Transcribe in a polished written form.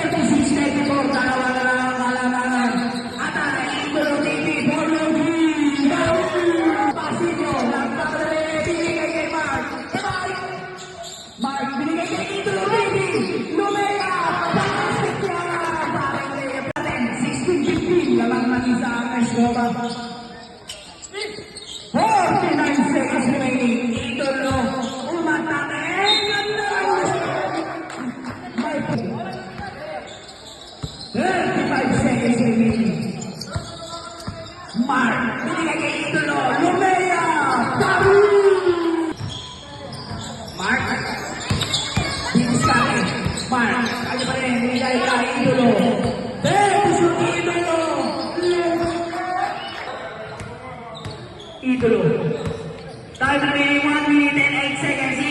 36-34, dalawa na lang ang kalanganan. At ang Idolo TV, Bologi, Pasillo, nagpapalala, binigay kay Mark. Mark, binigay kay Idolo TV, Lumea, parang 16-15, lamang mag-isa ang Escobar. 49 seconds remaining. Idolo, umatake. May 35 seconds remaining. Mark, binigay kay Idolo. Lumea, tabi! Mark, binisari. Mark, kanya pa rin, binigay kay Idolo. Gusto Idolo. Idolo. Time remaining 1 minute and 8 seconds.